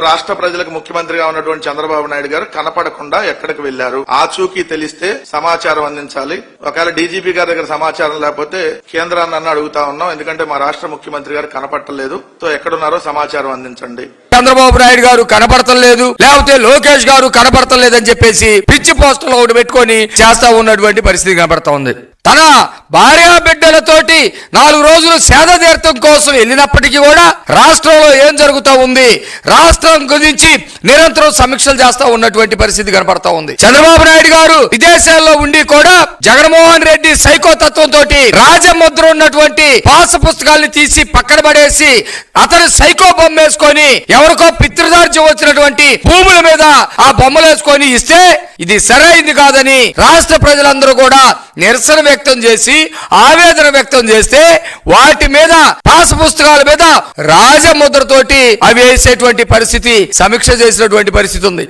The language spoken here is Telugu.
రాష్ట్ర ప్రజలకు ముఖ్యమంత్రిగా ఉన్నటువంటి చంద్రబాబు నాయుడు గారు కనపడకుండా ఎక్కడికి వెళ్లారు ఆచూకీ తెలిస్తే సమాచారం అందించాలి. ఒకవేళ డీజీపీ గారి దగ్గర సమాచారం లేకపోతే కేంద్రాన్ని అడుగుతా ఉన్నాం, ఎందుకంటే మా రాష్ట్ర ముఖ్యమంత్రి గారు కనపడలేదు. సో ఎక్కడున్నారో సమాచారం అందించండి. చంద్రబాబు నాయుడు గారు కనపడతలేదు, లేకపోతే లోకేష్ గారు కనపడతలేదని చెప్పేసి పిచ్చి పోస్టులు ఒకటి పెట్టుకొని చేస్తా ఉన్నటువంటి పరిస్థితి కనపడతా ఉంది. తన భార్య బిడ్డలతోటి 4 రోజులు సేద తీర్థం కోసం వెళ్ళినప్పటికీ కూడా రాష్ట్రంలో ఏం జరుగుతూ ఉంది, రాష్ట్రం గురించి నిరంతరం సమీక్షలు చేస్తా ఉన్నటువంటి పరిస్థితి కనపడతా ఉంది. చంద్రబాబు నాయుడు గారు విదేశాల్లో ఉండి కూడా జగన్మోహన్ రెడ్డి సైకో తత్వంతో రాజముద్ర ఉన్నటువంటి పాస పుస్తకాలను తీసి పక్కన పడేసి అతను సైకో బొమ్మ వేసుకొని ఎవరికో పితృదార్జ్యం వచ్చినటువంటి భూముల మీద ఆ బొమ్మలు వేసుకొని ఇస్తే ఇది సరైంది కాదని రాష్ట్ర ప్రజలందరూ కూడా నిరసన వ్యక్తం చేసి ఆవేదన వ్యక్తం చేస్తే వాటి మీద పాస్ పుస్తకాల మీద రాజముద్రతోటి అవి వేసేటువంటి పరిస్థితి సమీక్ష చేసినటువంటి పరిస్థితి ఉంది.